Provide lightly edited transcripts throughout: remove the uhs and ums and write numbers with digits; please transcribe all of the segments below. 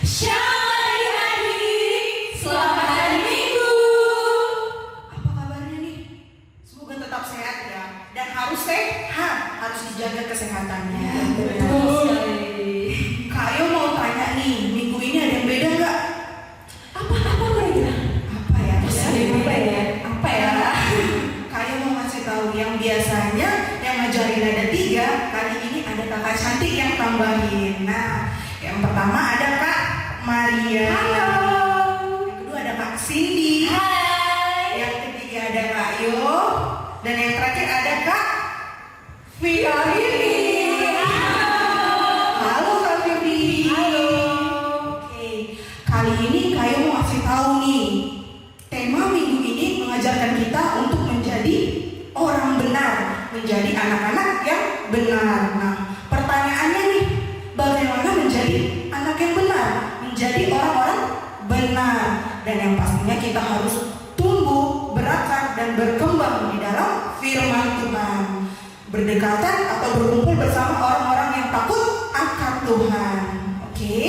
Shalom adik-adik, selamat hari Minggu. Apa kabarnya nih? Semoga tetap sehat ya. Dan harus sehat, harus dijaga kesehatannya. Betul sekali. Kak Ayo mau tanya nih, minggu ini ada yang beda nggak? Apa kira-kira? Apa ya? Apa ya? Kak Ayo mau ngasih tahu yang biasanya yang ngajarin ada 3, kali ini ada kakak cantik yang tambahin. Nah, yang pertama ada Kak Maria. Halo. Yang kedua ada Kak Cindy. Hai. Yang ketiga ada Kak Yo. Dan yang terakhir ada Kak Firly. Halo Kak Firly. Halo. Oke, kali ini Kak Yo mau kasih tahu nih. Tema minggu ini mengajarkan kita untuk menjadi orang benar, menjadi anak-anak yang benar. Nah, pertanyaannya nih, bagaimana menjadi anak yang benar, menjadi orang-orang benar? Dan yang pastinya kita harus tumbuh, berakar, dan berkembang di dalam firman Tuhan, berdekatan atau berkumpul bersama orang-orang yang takut akan Tuhan. Oke?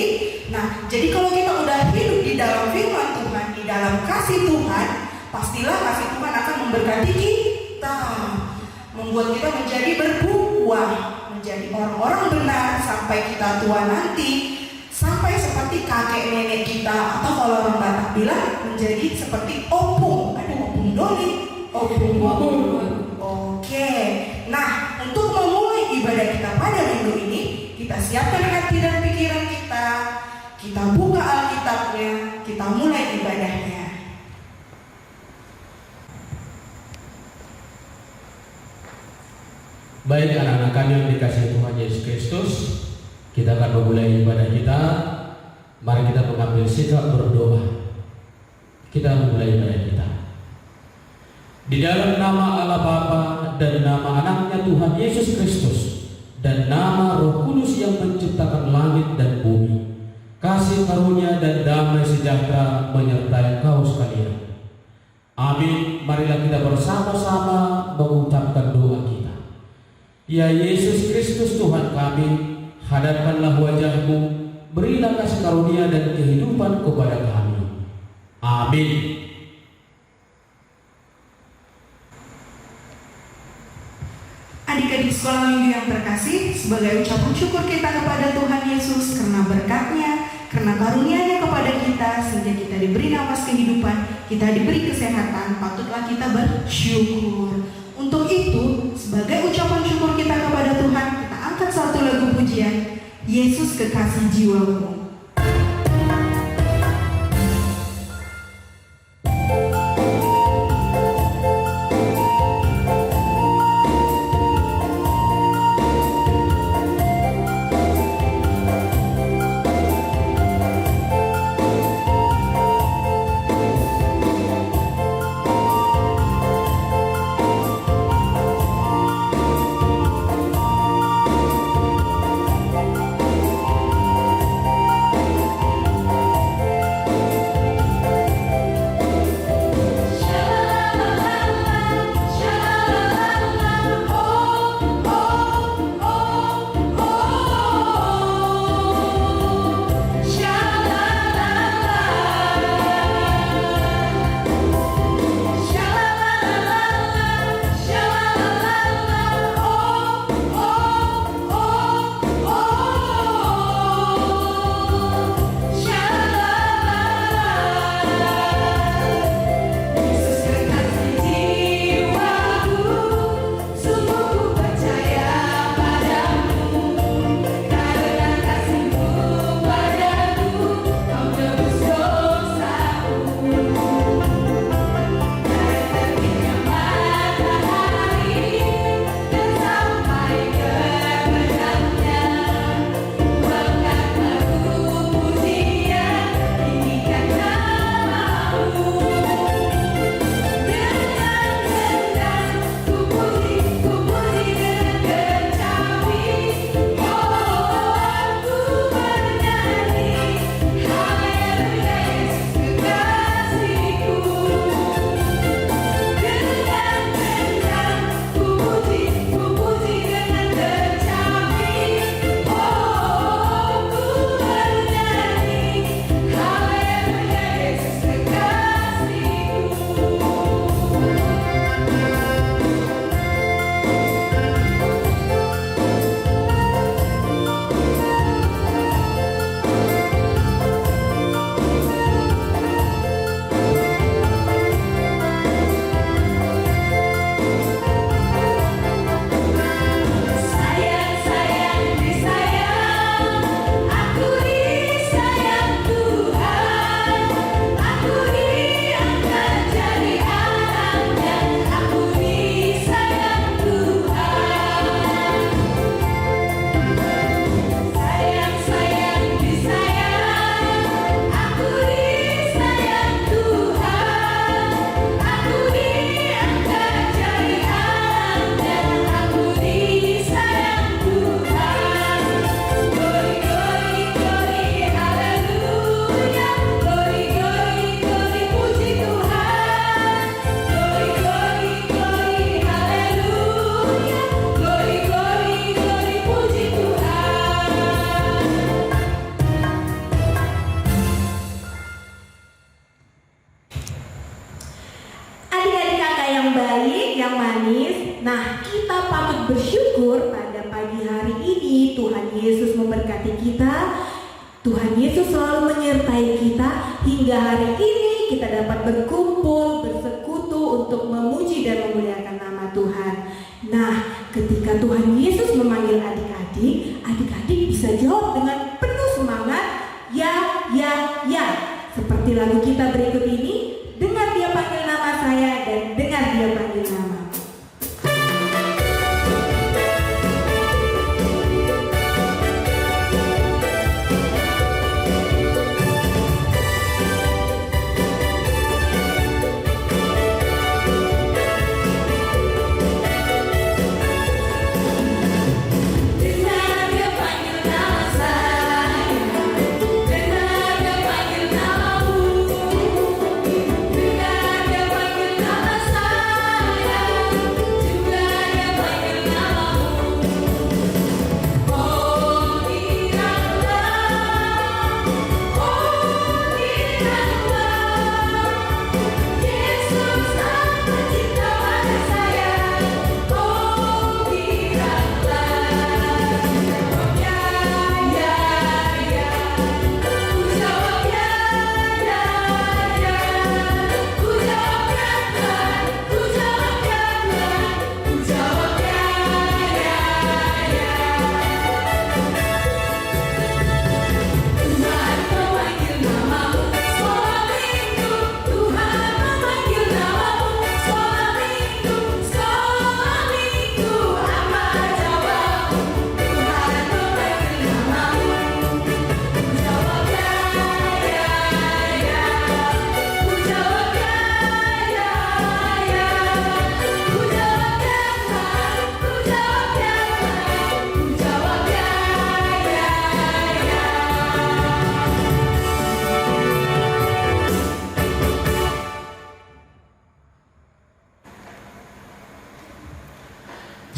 Nah, jadi kalau kita udah hidup di dalam firman Tuhan, di dalam kasih Tuhan, pastilah kasih Tuhan akan memberkati kita, membuat kita menjadi berbuah, menjadi orang-orang benar sampai kita tua nanti, sampai seperti kakek nenek kita, atau kalau orang Batak bilang menjadi seperti opung. Ada opung doli, opung. Oke, nah untuk memulai ibadah kita pada minggu ini, kita siapkan hati dan pikiran kita buka Alkitabnya, kita mulai ibadahnya. Baik anak-anak kami yang dikasihi Tuhan Yesus Kristus, kita akan memulai ibadah kita. Mari kita mengambil sikap berdoa. Kita memulai ibadah kita. Di dalam nama Allah Bapa dan nama anaknya Tuhan Yesus Kristus dan nama Roh Kudus yang menciptakan langit dan bumi, kasih karunia dan damai sejahtera menyertai kau sekalian. Amin. Marilah kita bersama-sama mengucapkan doa kita. Ya Yesus Kristus Tuhan kami, hadapkanlah wajah-Mu, berilah kasih karunia dan kehidupan kepada kami. Amin. Adik-adik sekolah minggu yang terkasih, sebagai ucapan syukur kita kepada Tuhan Yesus karena berkat-Nya, karena karunia-Nya kepada kita, sehingga kita diberi nafas kehidupan, kita diberi kesehatan, patutlah kita bersyukur. Untuk itu, sebagai ucapan syukur kita kepada Tuhan, kita angkat satu lagu pujian, Yesus Kekasih Jiwaku. Tuhan Yesus selalu menyertai kita hingga hari ini kita dapat berkumpul, bersekutu untuk memuji dan memuliakan nama Tuhan. Nah, ketika Tuhan Yesus memanggil adik-adik, adik-adik bisa jawab dengan penuh semangat, ya, ya, ya. Seperti lagu kita berikut ini, dengar dia panggil nama saya dan dengar dia panggil nama.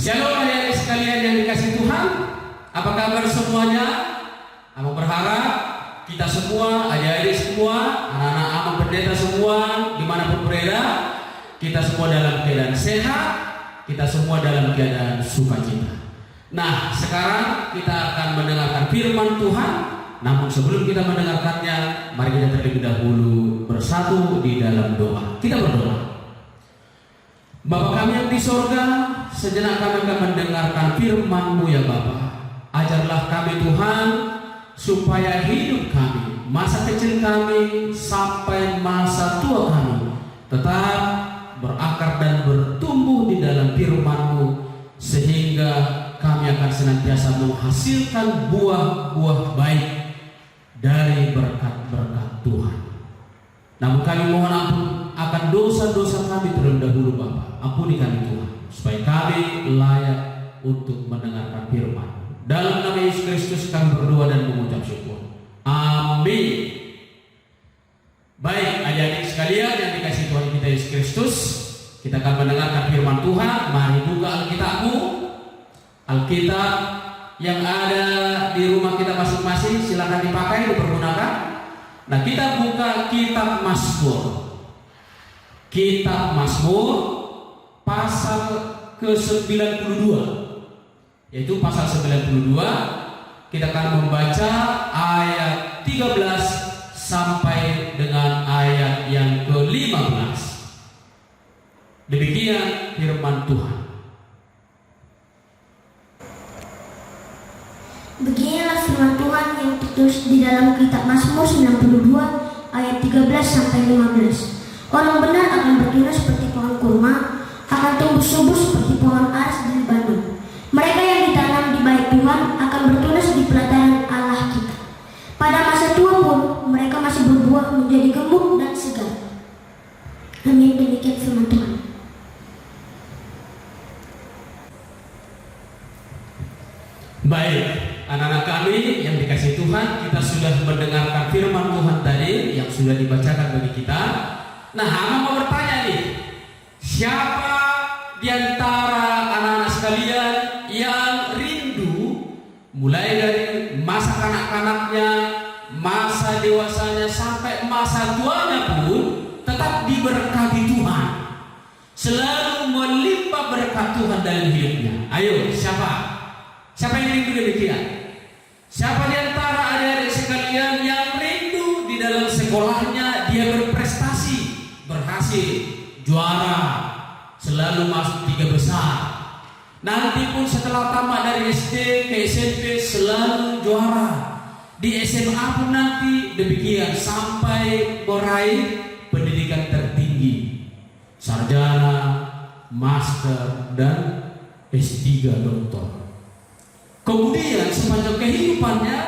Shalom adik-adik sekalian yang dikasih Tuhan. Apa kabar semuanya? Aku berharap kita semua, adik-adik semua, anak-anak Amang Pendeta semua, dimanapun berada, kita semua dalam keadaan sehat, kita semua dalam keadaan sukacita. Nah, sekarang kita akan mendengarkan firman Tuhan. Namun sebelum kita mendengarkannya, mari kita terlebih dahulu bersatu di dalam doa. Kita berdoa. Bapa kami yang di sorga, sejenak kami akan mendengarkan firman-Mu ya Bapa. Ajarlah kami Tuhan, supaya hidup kami, masa kecil kami sampai masa tua kami, tetap berakar dan bertumbuh di dalam firman-Mu, sehingga kami akan senantiasa menghasilkan buah-buah baik dari berkat-berkat Tuhan. Namun kami mohon ampun akan dosa-dosa kami terlebih dahulu Bapa. Ampuni kami Tuhan, supaya kami layak untuk mendengarkan firman. Dalam nama Yesus Kristus kami berdoa dan mengucap syukur. Amin. Baik adik-adik sekalian yang dikasihi Tuhan kita Yesus Kristus, kita akan mendengarkan firman Tuhan. Mari buka Alkitabmu. Alkitab yang ada di rumah kita masing-masing silakan dipakai, dipergunakan. Nah, kita buka kitab Mazmur. Kitab Mazmur pasal ke-92, yaitu pasal 92. Kita akan membaca ayat 13 sampai dengan ayat yang ke-15. Demikian firman Tuhan. Beginilah firman Tuhan yang tertulis di dalam kitab Mazmur 92 ayat 13 sampai 15. Orang benar akan bertunas seperti pohon kurma, akan tumbuh subur seperti pohon aras di Lebanon. Mereka yang ditanam di bait Tuhan akan bertunas di pelataran Allah kita. Pada masa tua pun mereka masih berbuah menjadi gemuk dan segar. Amin. Demikian firman Tuhan. Baik, anak-anak kami yang dikasihi Tuhan, kita sudah mendengarkan firman Tuhan tadi yang sudah dibacakan bagi kita. Nah, Amang mau bertanya nih, siapa di antara anak-anak sekalian yang rindu mulai dari masa kanak-kanaknya, masa dewasanya sampai masa tuanya pun tetap diberkati Tuhan, selalu melimpah berkat Tuhan dalam hidupnya? Ayo, siapa? Siapa yang rindu demikian? Siapa di antara adik-adik sekalian berhasil, juara, selalu masuk 3 besar. Nanti pun setelah tamat dari SD ke SMP selalu juara. Di SMA pun nanti demikian sampai meraih pendidikan tertinggi, sarjana, master, dan S3 doktor. Kemudian sepanjang kehidupannya,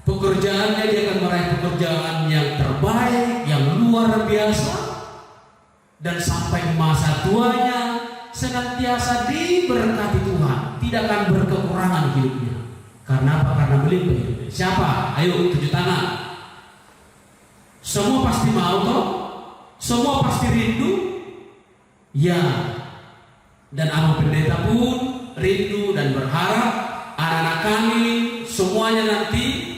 pekerjaannya dia akan meraih pekerjaan yang terbaik, yang luar biasa, dan sampai masa tuanya senantiasa diberkati Tuhan, tidak akan berkekurangan hidupnya. Karena apa? Karena melimpah hidupnya. Siapa? Ayo tunjuk tangan. Semua pasti mau toh? Semua pasti rindu? Ya. Dan Abang Pendeta pun rindu dan berharap anak-anak kami semuanya nanti,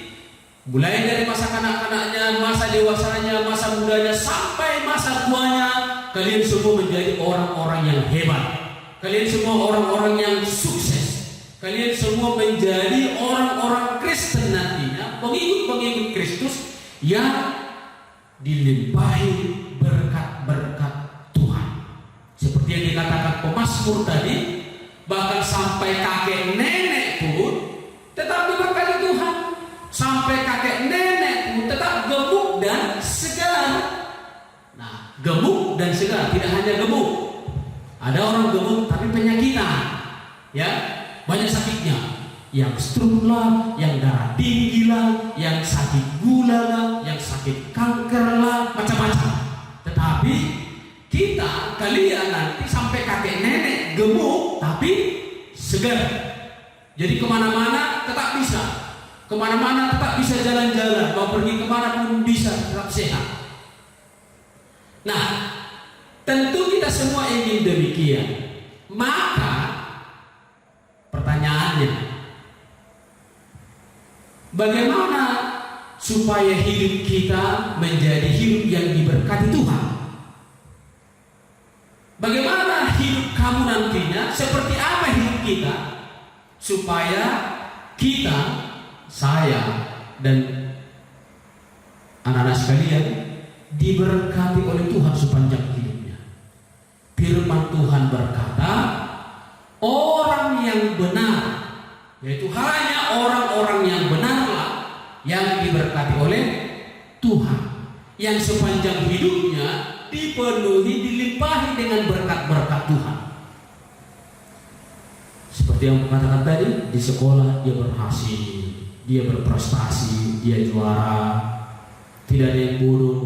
mulai dari masa kanak-kanaknya, masa dewasanya, masa mudanya, sampai masa tuanya, kalian semua menjadi orang-orang yang hebat. Kalian semua orang-orang yang sukses. Kalian semua menjadi orang-orang Kristen nantinya, pengikut-pengikut Kristus yang dilimpahi berkat-berkat Tuhan. Seperti yang dikatakan pemazmur tadi, bahkan sampai kakek nenek pun tetap diberkati Tuhan. Sampai kakek nenek pun tetap gemuk dan segar. Nah, gemuk dan segar, tidak hanya gemuk. Ada orang gemuk tapi penyakitan, ya, banyak sakitnya. Yang stroke lah, yang darah tinggi lah, yang sakit gula lah, yang sakit kanker lah, macam-macam. Tetapi kita, kalian nanti sampai kakek nenek gemuk tapi segar. Jadi kemana-mana tetap bisa, kemana-mana tetap bisa jalan-jalan, mau pergi kemana pun bisa, tetap sehat. Nah, tentu kita semua ingin demikian. Maka pertanyaannya, bagaimana supaya hidup kita menjadi hidup yang diberkati Tuhan? Bagaimana hidup kamu nantinya? Seperti apa hidup kita? Supaya kita, saya, dan anak-anak sekalian diberkati oleh Tuhan sepanjang hidupnya. Firman Tuhan berkata, orang yang benar, yaitu hanya orang-orang yang benarlah yang diberkati oleh Tuhan, yang sepanjang hidupnya dipenuhi, dilimpahi dengan berkat-berkat Tuhan. Seperti yang katakan tadi, di sekolah dia berhasil, dia berprestasi, dia juara, tidak ada yang bodoh,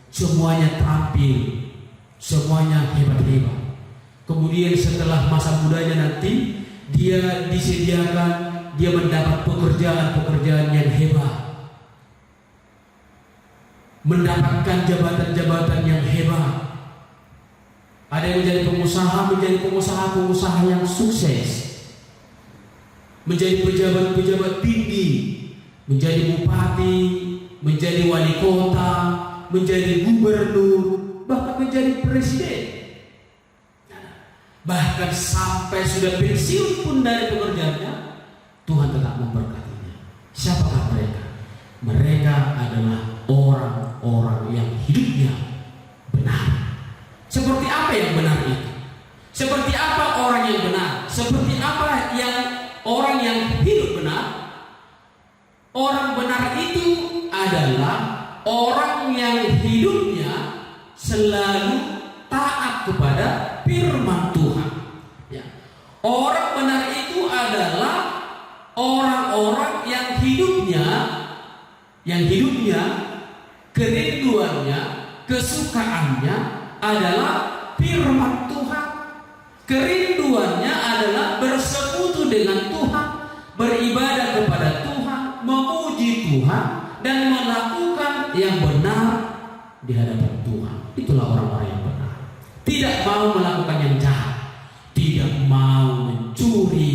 semuanya terampil, semuanya hebat-hebat. Kemudian setelah masa mudanya nanti, dia disediakan, dia mendapat pekerjaan-pekerjaan yang hebat, mendapatkan jabatan-jabatan yang hebat. Ada yang menjadi pengusaha yang sukses, menjadi pejabat-pejabat tinggi, menjadi bupati, menjadi wali kota, menjadi gubernur, bahkan menjadi presiden. Bahkan sampai sudah pensiun pun dari pekerjaannya, Tuhan tetap memberkatinya. Siapakah mereka? Mereka adalah orang-orang yang hidupnya benar. Seperti apa yang benar itu? Seperti apa orang yang benar? Seperti apa yang orang yang hidup benar? Orang benar itu adalah orang yang hidupnya selalu taat kepada firman Tuhan. Ya. Orang benar itu adalah orang-orang yang hidupnya, kerinduannya, kesukaannya adalah firman Tuhan. Kerinduannya adalah bersekutu dengan Tuhan, beribadah kepada Tuhan, memuji Tuhan, dan melakukan yang benar di hadapan Tuhan. Itulah orang-orang yang benar. Tidak mau melakukan yang jahat, tidak mau mencuri,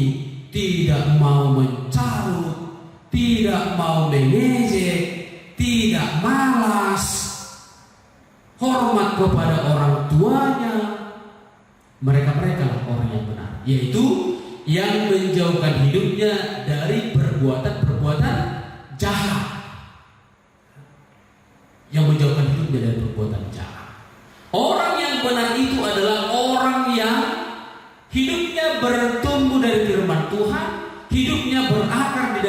tidak mau mencarut, tidak mau mengejek, tidak malas, hormat kepada orang tuanya. Mereka-mereka lah orang yang benar, yaitu yang menjauhkan hidupnya dari perbuatan-perbuatan jahat. Yang menjauhkan hidupnya dari perbuatan jahat. Orang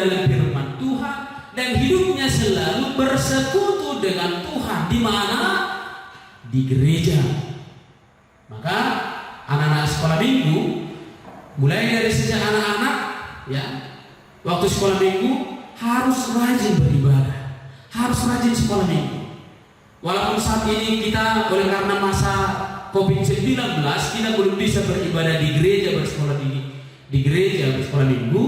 dengan firman Tuhan dan hidupnya selalu bersekutu dengan Tuhan. Di mana? Di gereja. Maka anak-anak sekolah minggu, mulai dari sejak anak-anak ya, waktu sekolah minggu harus rajin beribadah, harus rajin sekolah minggu. Walaupun saat ini kita oleh karena masa COVID-19 kita belum bisa beribadah di gereja, bersekolah di gereja bersekolah minggu,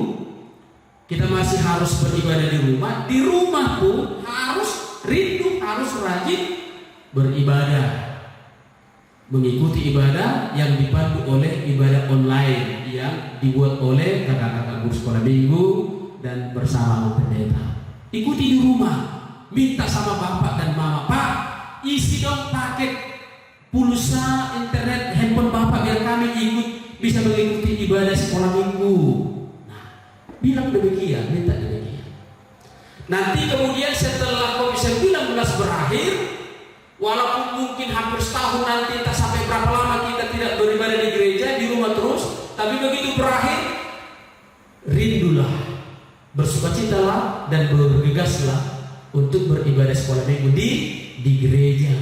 kita masih harus beribadah di rumah. Di rumah pun harus rindu, harus rajin beribadah, mengikuti ibadah yang dipandu oleh ibadah online yang dibuat oleh kakak-kakak guru sekolah minggu dan bersama pendeta. Ikuti di rumah, minta sama bapak dan mama, Pak, isi dong paket pulsa internet handphone bapak biar kami bisa mengikuti ibadah sekolah minggu. Nah, bilang demikian, minta demikian. Nanti kemudian setelah COVID-19 berakhir, walaupun mungkin hampir setahun nanti, tak sampai berapa lama kita tidak beribadah di gereja, di rumah terus, tapi begitu berakhir, rindulah, bersukacitalah dan bergegaslah untuk beribadah sekolah minggu di gereja.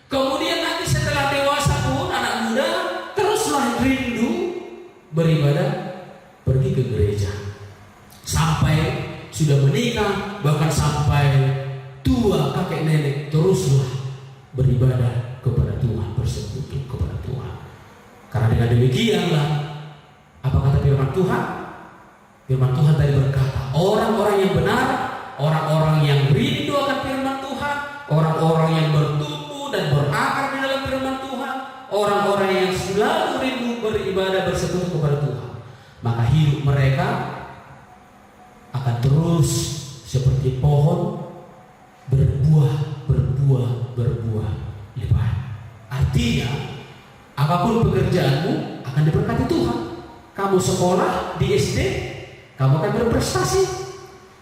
Kemudian nanti setelah dewasa pun anak muda teruslah rindu beribadah, pergi ke gereja. Sampai sudah menikah, bahkan sampai tua kakek nenek, teruslah beribadah kepada Tuhan, bersekutu kepada Tuhan. Karena dengan demikianlah, apa kata firman Tuhan? Firman Tuhan tadi berkata, orang-orang yang benar, orang-orang yang rindu akan firman Tuhan, orang-orang yang bertumbuh dan berakar di dalam firman Tuhan, orang-orang yang selalu rindu beribadah, bersekutu kepada Tuhan, maka hidup mereka akan terus seperti pohon berbuah lebat. Artinya, apapun pekerjaanmu akan diberkati Tuhan. Kamu sekolah di SD, kamu akan berprestasi.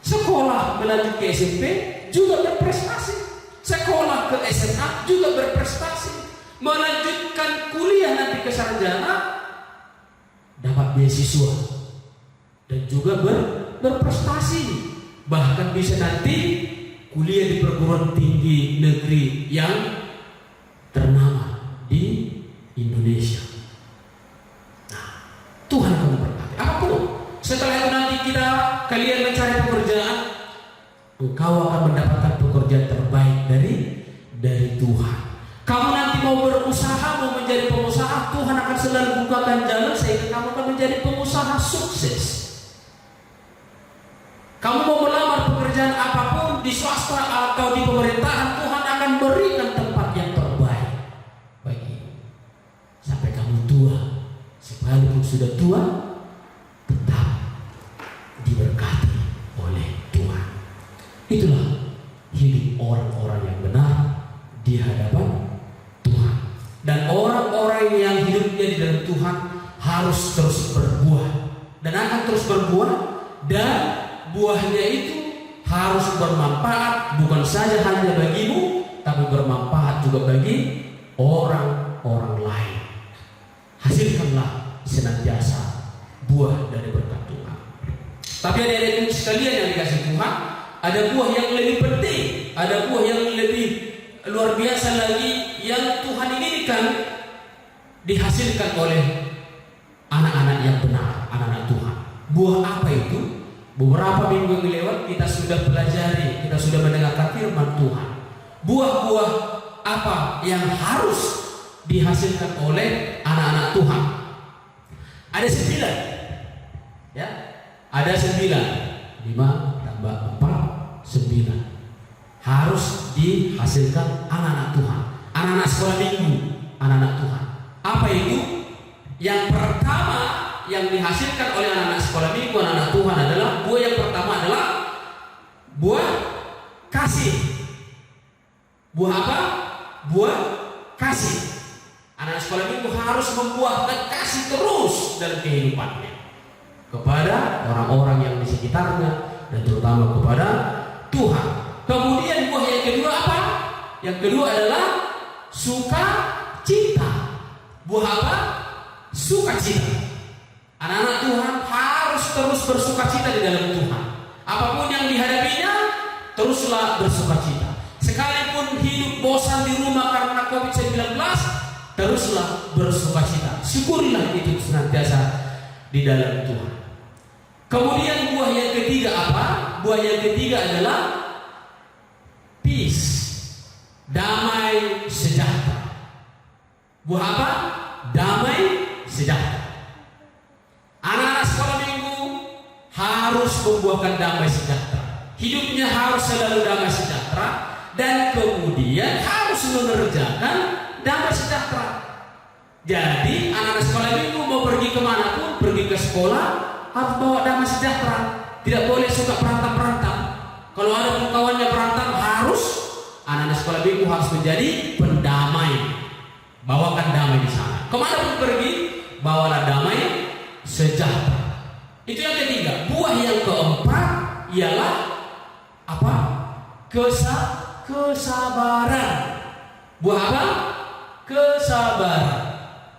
Sekolah melanjut ke SMP juga berprestasi. Sekolah ke SMA juga berprestasi. Melanjutkan kuliah nanti ke sarjana, dapat beasiswa dan juga berprestasi. Bahkan bisa nanti kuliah di perguruan tinggi negeri yang ternama di Indonesia. Nah, Tuhan akan memberkati. Apapun. Setelah itu nanti kalian mencari pekerjaan, engkau akan mendapatkan pekerjaan terbaik dari Tuhan. Kamu nanti mau berusaha, mau menjadi pengusaha, Tuhan akan selalu bukakan jalan sehingga kamu akan menjadi pengusaha sukses. Kamu mau melamar pekerjaan apapun di swasta atau di pemerintahan, Tuhan akan berikan tempat yang terbaik bagimu. Sampai kamu tua, sekalipun sudah tua, tetap diberkati oleh Tuhan. Itulah hidup orang-orang yang benar di hadapan Tuhan. Dan orang-orang yang hidupnya di dalam Tuhan harus terus berbuah dan akan terus berbuah, dan buahnya itu harus bermanfaat bukan saja hanya bagimu, tapi bermanfaat juga bagi orang-orang lain. Hasilkanlah senantiasa buah dari berkat Tuhan. Tapi adik-adik sekalian yang dikasih Tuhan, ada buah yang lebih penting, ada buah yang lebih luar biasa lagi yang Tuhan inginkan dihasilkan oleh anak-anak yang benar, anak-anak Tuhan. Buah apa itu? Beberapa minggu yang lewat kita sudah pelajari, kita sudah mendengarkan firman Tuhan. Buah-buah apa yang harus dihasilkan oleh anak-anak Tuhan? Ada 9, ya, ada 9. 5 tambah 4, 9. Harus dihasilkan anak-anak Tuhan, anak-anak sekolah minggu, anak-anak Tuhan. Apa itu? Yang pertama yang dihasilkan oleh anak-anak sekolah minggu, anak-anak Tuhan adalah buah yang pertama adalah buah kasih. Buah apa? Buah kasih. Anak sekolah minggu harus membuahkan kasih terus dalam kehidupannya kepada orang-orang yang di sekitarnya dan terutama kepada Tuhan. Kemudian buah yang kedua apa? Yang kedua adalah sukacita. Buah apa? Sukacita. Anak-anak Tuhan harus terus bersukacita di dalam Tuhan. Apapun yang dihadapinya, teruslah bersukacita. Sekalipun hidup bosan di rumah karena COVID-19, teruslah bersukacita. Syukurlah itu senantiasa di dalam Tuhan. Kemudian buah yang ketiga apa? Buah yang ketiga adalah peace, damai sejahtera. Buah apa? Damai sejahtera. Anak-anak sekolah minggu harus membuahkan damai sejahtera. Hidupnya harus selalu damai sejahtera, dan kemudian harus mengerjakan damai sejahtera. Jadi anak-anak sekolah minggu mau pergi kemanapun, pergi ke sekolah, harus bawa damai sejahtera. Tidak boleh suka perantau-perantau. Kalau ada kawannya perantau, harus anak-anak sekolah minggu harus menjadi pendamai. Bawakan damai di sana. Kemanapun pergi, bawalah damai sejahtera. Itu yang ketiga. Buah yang keempat ialah apa? Kesabaran. Buah apa? Kesabaran.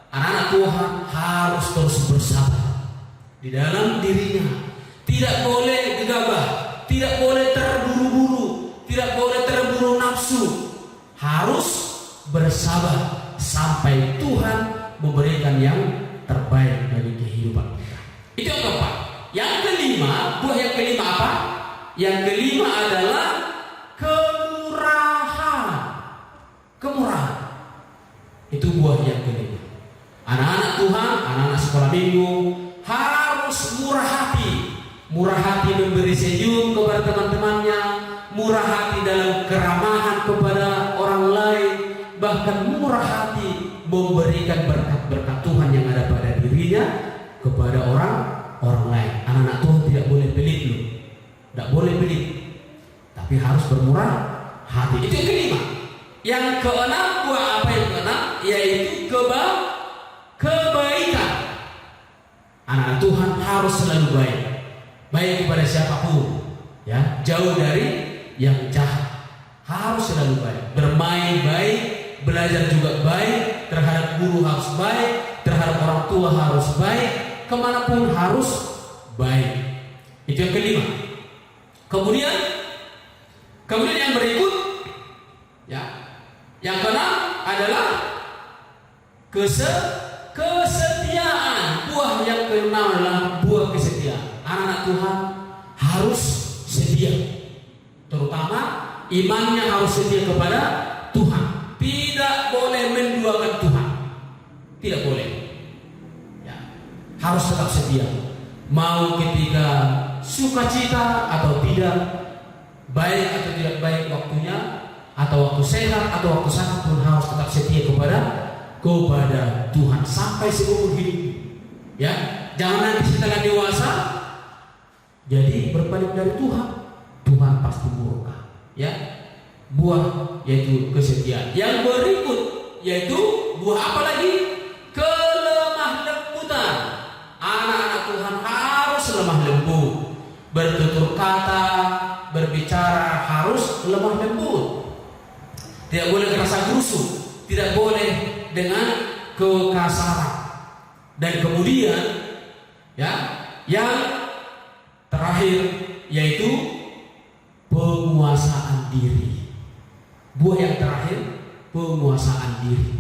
Anak-anak Tuhan harus terus bersabar di dalam dirinya. Tidak boleh gegabah, tidak boleh terburu-buru, tidak boleh terburu nafsu. Harus bersabar sampai Tuhan memberikan yang terbaik bagi kehidupan kita. Itu yang keempat. Yang kelima, buah yang kelima apa? Yang kelima adalah kemurahan. Kemurahan. Itu buah yang kelima. Anak-anak Tuhan, anak-anak sekolah minggu harus murah hati. Murah hati memberi senyum kepada teman-temannya, murah hati dalam keramahan kepada orang lain, bahkan murah hati memberikan berkat-berkat Tuhan yang ada pada dirinya kepada orang lain. Anak-anak Tuhan tidak boleh pelit loh. Tidak boleh pelit. Tapi harus bermurah hati. Itu yang kelima. Yang keenam, buah apa yang keenam? Yaitu kebaikan. Anak Tuhan harus selalu baik. Baik kepada siapapun, ya, jauh dari yang jahat. Harus selalu baik. Bermain baik, belajar juga baik, terhadap guru harus baik, terhadap orang tua harus baik, kemanapun harus baik. Itu yang kelima. Kemudian yang berikut, ya, yang keenam adalah kesetiaan. Buah yang keenam adalah buah kesetiaan. Anak-anak Tuhan harus setia, terutama imannya harus setia kepada Tuhan. Tidak boleh menduakan Tuhan, tidak boleh, ya, harus tetap setia. Mau ketika sukacita atau tidak, baik atau tidak baik waktunya, atau waktu sehat atau waktu sakit pun harus tetap setia kepada Tuhan sampai seumur hidup. Ya, jangan nanti setelah dewasa jadi berpaling dari Tuhan. Tuhan pasti murka. Ya, buah yaitu kesetiaan. Yang berikut yaitu buah apa lagi? Kelemah lembutan. Anak-anak Tuhan harus lemah lembut. Bertutur kata, berbicara harus lemah lembut. Tidak boleh kerasa gerusuk, tidak boleh dengan kekasaran. Dan kemudian, ya, yang terakhir yaitu penguasaan diri. Buah yang terakhir, penguasaan diri.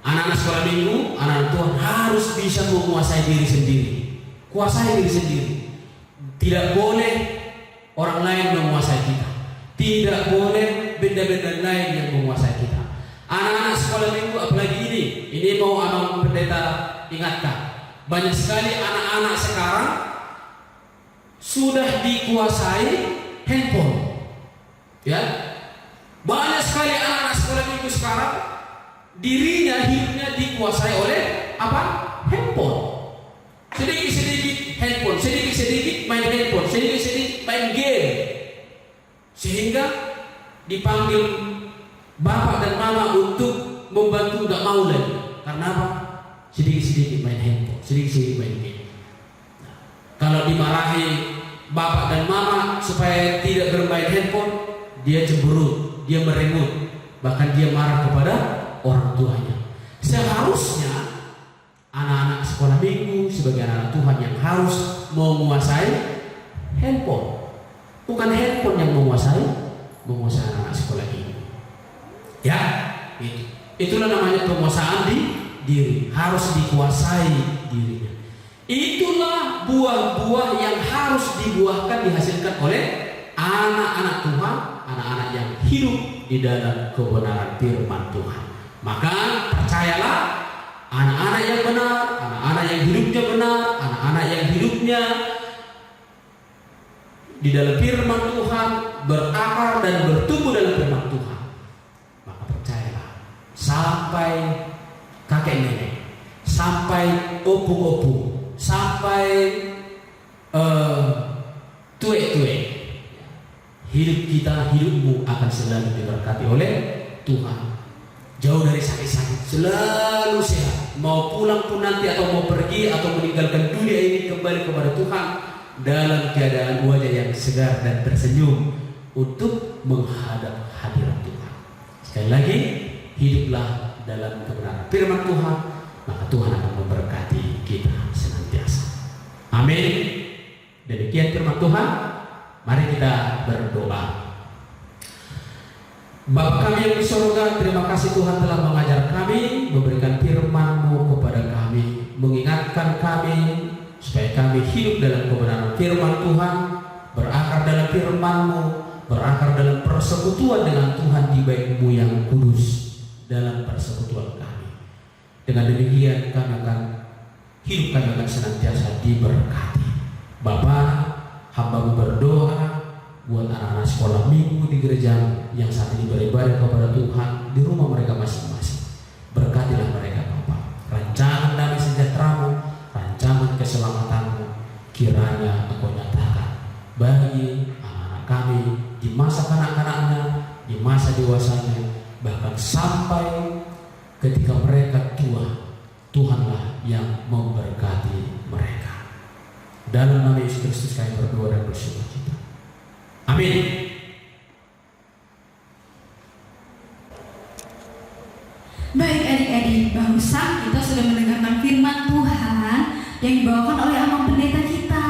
Anak-anak sekolah minggu, anak Tuhan harus bisa menguasai diri sendiri. Kuasai diri sendiri. Tidak boleh orang lain menguasai kita. Tidak boleh benda-benda lain yang menguasai kita. Anak-anak sekolah minggu apalagi ini mau abang pendeta ingatkan. Banyak sekali anak-anak sekarang sudah dikuasai handphone. Ya, banyak sekali anak-anak sekolah minggu sekarang hidupnya dikuasai oleh apa? Handphone. Sedikit-sedikit handphone, sedikit-sedikit main handphone, sedikit-sedikit main game, sehingga dipanggil bapak dan mama untuk membantu nggak mau lagi. Karena apa? Sedikit-sedikit main handphone, sedikit-sedikit main game. Nah, kalau dimarahi bapak dan mama supaya tidak bermain handphone, dia cemberut, dia merengut, bahkan dia marah kepada orang tuanya. Seharusnya anak-anak sekolah minggu sebagai anak Tuhan yang harus menguasai handphone. Bukan handphone yang menguasai anak sekolah ini. Ya, itulah namanya penguasaan diri. Harus dikuasai dirinya. Itulah buah-buah yang harus dibuahkan, dihasilkan oleh anak-anak Tuhan, anak-anak yang hidup di dalam kebenaran firman Tuhan. Maka percayalah, anak-anak yang benar, anak-anak yang hidupnya benar, anak-anak yang hidupnya di dalam firman Tuhan, berakar dan bertumbuh dalam firman Tuhan, maka percayalah, sampai kakek nenek, sampai opu-opu, sampai tuek-tuek, hidup kita, hidupmu akan selalu diberkati oleh Tuhan. Jauh dari sakit-sakit, selalu sehat. Mau pulang pun nanti, atau mau pergi, atau meninggalkan dunia ini, kembali kepada Tuhan dalam keadaan wajah yang segar dan tersenyum untuk menghadap hadirat Tuhan. Sekali lagi, hiduplah dalam kebenaran firman Tuhan, maka Tuhan akan memberkati kita senantiasa. Amin. Demikian firman Tuhan. Mari kita berdoa. Bapa kami yang di surga, terima kasih Tuhan telah mengajar kami, memberikan firman-Mu kepada kami, mengingatkan kami supaya kami hidup dalam kebenaran firman Tuhan, berakar dalam firman-Mu, berakar dalam persekutuan dengan Tuhan di bait-Mu yang kudus dalam persekutuan kami. Dengan demikian kami akan senantiasa diberkati. Bapa, hamba-Mu berdoa buat anak-anak sekolah minggu di gereja yang saat ini beribadah kepada Tuhan di rumah mereka masing-masing. Berkatilah mereka Bapa. Rancangan damai sejahtera-Mu, rancangan keselamatan-Mu, kiranya Engkau nyatakan bagi anak-anak kami di masa kanak-kanaknya, di masa dewasanya, bahkan sampai ketika mereka tua. Tuhanlah yang memberkati mereka. Dalam nama Yesus Kristus kami berdoa dan bersyukur. Amin. Baik adik-adik, barusan kita sudah mendengarkan firman Tuhan yang dibawakan oleh Abang Pendeta kita.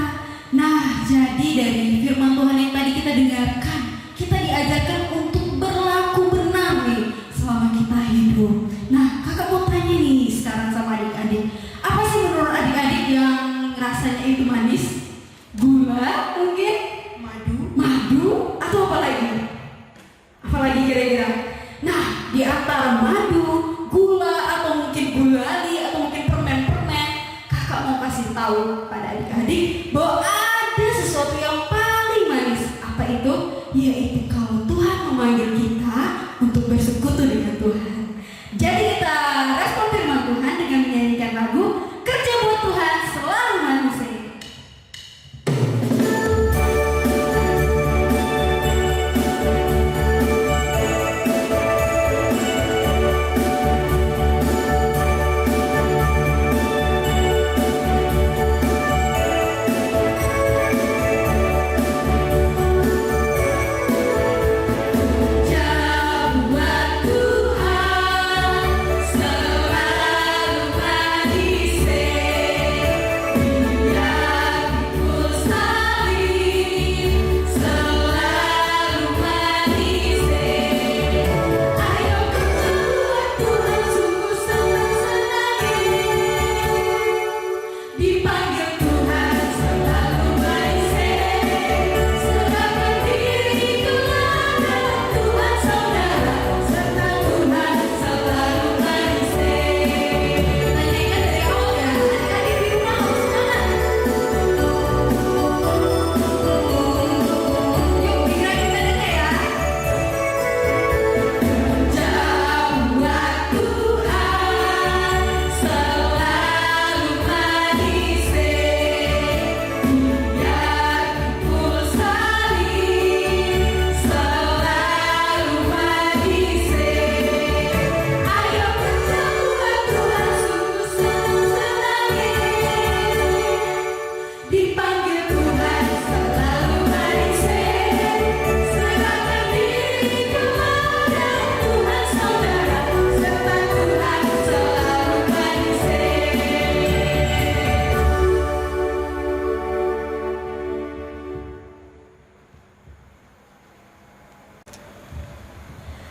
Nah, jadi dari firman Tuhan yang tadi kita dengarkan, kita diajarkan untuk berlaku benar nih selama kita hidup. Nah, kakak mau tanya nih sekarang sama adik-adik, apa sih menurut adik-adik yang rasanya itu manis? Gula mungkin? Madu atau apa lagi? Apa lagi kira-kira? Nah, di antara madu, gula, atau mungkin gulali, atau mungkin permen-permen, kakak mau kasih tahu pada adik-adik bahwa ada sesuatu yang paling manis. Apa itu? Yaitu kalau Tuhan memanggil kita untuk bersekutu dengan Tuhan. Jadi kita respon firman Tuhan dengan menyanyikan lagu Kerja Buat Tuhan Selalu Manusia. Buat Tuhan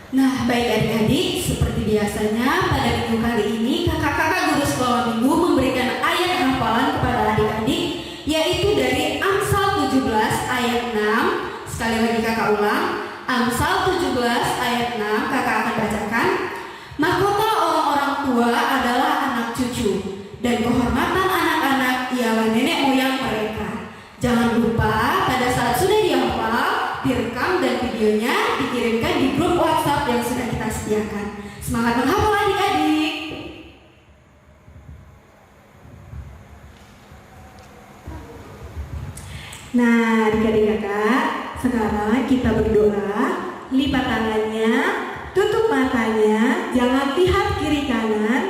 Nah, baik adik-adik, seperti biasanya pada minggu kali ini kakak-kakak guru sekolah minggu memberikan ayat hafalan kepada adik-adik, yaitu dari Amsal 17 ayat 6. Sekali lagi kakak ulang, Amsal 17 ayat 6 kakak akan bacakan. Mahkota orang-orang tua adalah anak cucu, dan kehormatan anak-anak ialah nenek moyang mereka. Jangan lupa pada saat sudah dihafal, direkam dan videonya dikirimkan di grup WhatsApp yang sudah kita sediakan. Semangat menghafal adik-adik. Nah, adik-adik kakak, sekarang kita berdoa, lipat tangannya, tutup matanya, jangan lihat kiri kanan.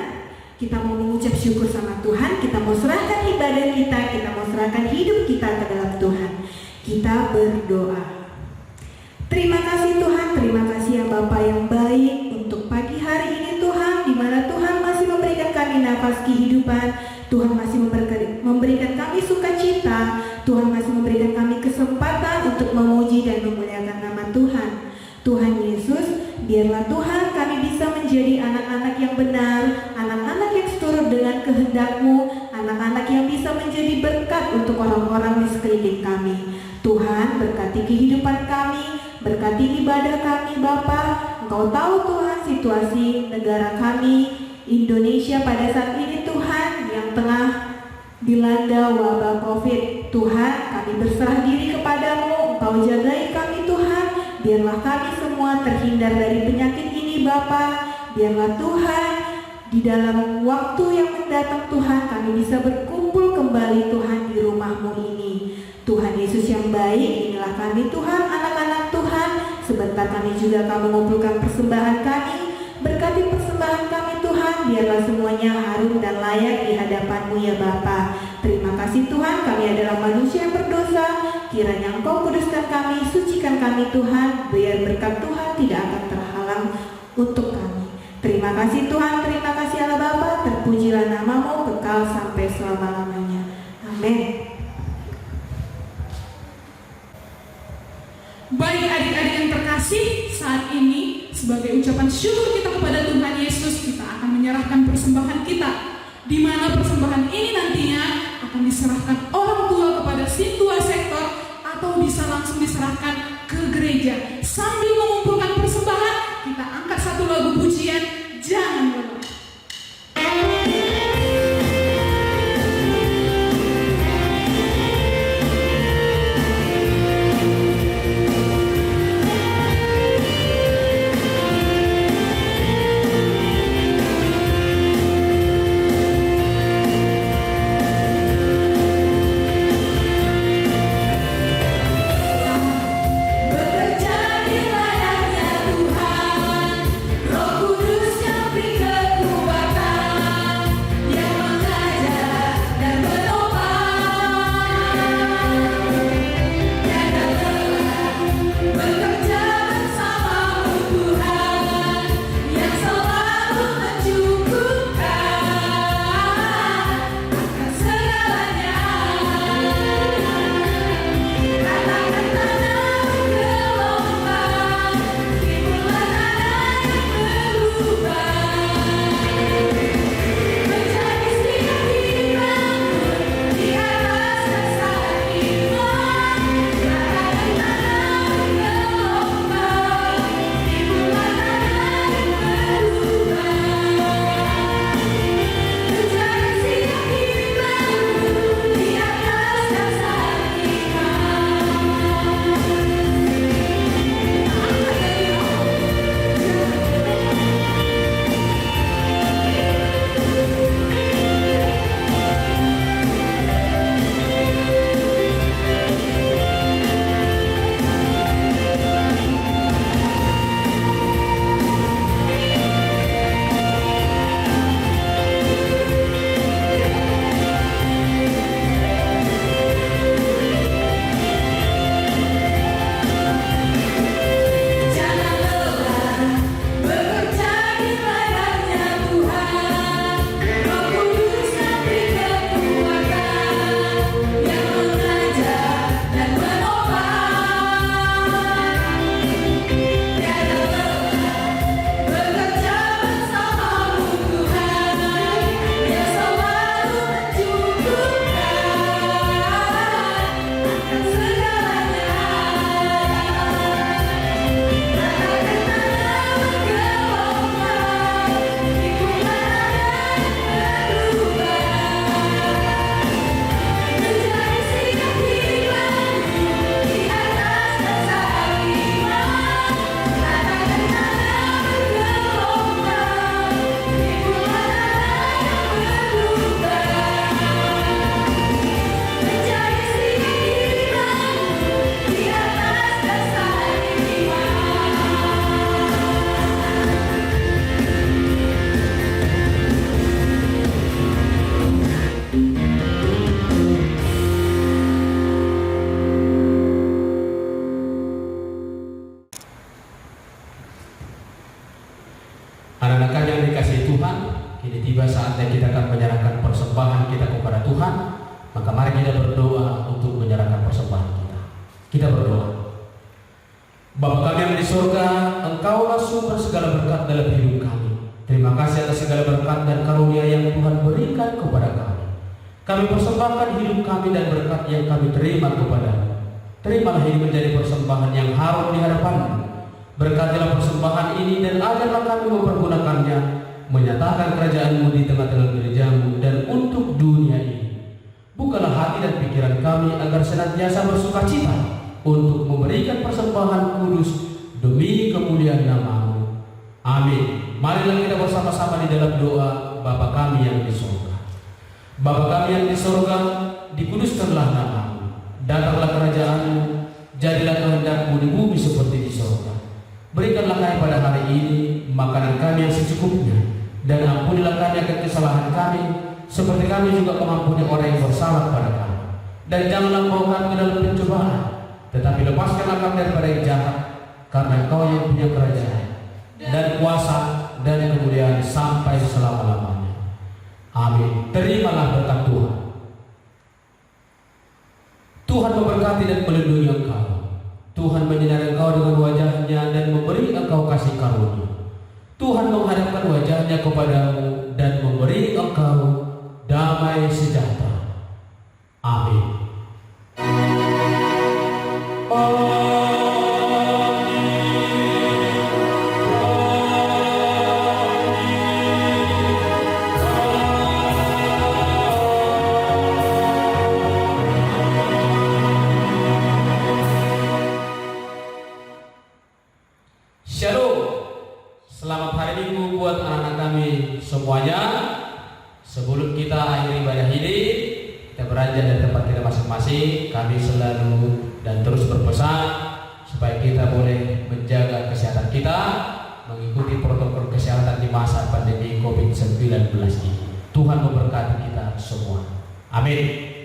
Kita mau mengucap syukur sama Tuhan, kita mau serahkan ibadah kita mau serahkan hidup kita ke dalam Tuhan. Kita berdoa. Terima kasih Tuhan, terima kasih ya Bapa yang baik untuk pagi hari ini Tuhan, di mana Tuhan masih memberikan kami nafas kehidupan, Tuhan masih memberikan kami sukacita, Tuhan masih memberikan kami kesempatan untuk memuji dan memuliakan nama Tuhan. Tuhan Yesus, biarlah Tuhan kami bisa menjadi anak-anak yang benar, anak-anak yang seturut dengan kehendak-Mu, anak-anak yang bisa menjadi berkat untuk orang-orang di sekeliling kami. Tuhan, berkati kehidupan kami, berkati ibadah kami Bapa. Engkau tahu Tuhan situasi negara kami, Indonesia pada saat ini Tuhan, yang tengah dilanda wabah COVID. Tuhan, kami berserah diri kepadamu, Engkau jagai kami Tuhan. Biarlah kami semua terhindar dari penyakit ini Bapa. Biarlah Tuhan, di dalam waktu yang mendatang Tuhan, kami bisa berkumpul kembali Tuhan di rumah-Mu ini. Tuhan Yesus yang baik, inilah kami Tuhan, anak-anak Tuhan. Sebentar kami juga akan mengumpulkan persembahan kami. Berkati persembahan kami Tuhan, biarlah semuanya harum dan layak di hadapan-Mu ya Bapa. Terima kasih Tuhan, kami adalah manusia yang berdosa. Kiranya Engkau kuduskan kami, sucikan kami Tuhan, biar berkat Tuhan tidak akan terhalang untuk kami. Terima kasih Tuhan, terima kasih Allah Bapa. Terpujilah nama-Mu kekal sampai selama-lamanya. Amin. Baik adik-adik yang terkasih, saat ini sebagai ucapan syukur kita kepada Tuhan Yesus, kita akan menyerahkan persembahan kita, di mana persembahan ini nantinya akan diserahkan orang tua kepada situa sektor atau bisa langsung diserahkan ke gereja. Sambil mengumpulkan persembahan, kita angkat satu lagu pujian, Jangan Lelah. Bekerja di Anak-anak yang dikasihi Tuhan, kini tiba saatnya kita akan menyerahkan persembahan kita kepada Tuhan. Maka mari kita berdoa untuk menyerahkan persembahan kita. Kita berdoa. Bapa kami yang di surga, Engkaulah sumber segala berkat dalam hidup kami. Terima kasih atas segala berkat dan karunia yang Tuhan berikan kepada kami. Kami persembahkan hidup kami dan berkat yang kami terima kepada-Mu. Terimalah ini menjadi persembahan yang harum di hadapan-Mu. Berkatilah persembahan ini dan ajarlah kami mempergunakannya, menyatakan kerajaan-Mu di tengah-tengah gereja-Mu dan untuk dunia ini. Bukalah hati dan pikiran kami agar senantiasa bersukacita untuk memberikan persembahan kudus demi kemuliaan nama-Mu. Amin. Marilah kita bersama-sama di dalam doa Bapa kami yang di surga. Bapa kami yang di surga, dikuduskanlah nama-Mu. Datanglah kerajaan-Mu, jadilah kehendak-Mu di bumi seperti di surga. Berikanlah kami pada hari ini makanan kami yang secukupnya, dan ampunilah kami akan kesalahan kami, seperti kami juga mengampuni orang yang bersalah kepada kami. Dan janganlah membawa kami ke dalam pencobaan, tetapi lepaskanlah kami daripada yang jahat, karena Engkau yang punya kerajaan dan kuasa dan kemuliaan sampai selama-lamanya. Amin. Terimalah berkat Tuhan. Tuhan memberkati dan melindungi engkau. Tuhan menyinari engkau dengan wajah-Nya dan memberi engkau kasih karunia. Tuhan menghadapkan wajah-Nya kepadamu dan memberi engkau damai sejahtera. Amin. Shalom. Selamat hari Minggu buat anak-anak kami semuanya. Sebelum kita akhiri ibadah ini, kita beranjak dari tempat kita masing-masing. Kami selalu dan terus berpesan supaya kita boleh menjaga kesehatan kita, mengikuti protokol kesehatan di masa pandemi COVID-19 ini. Tuhan memberkati kita semua. Amin.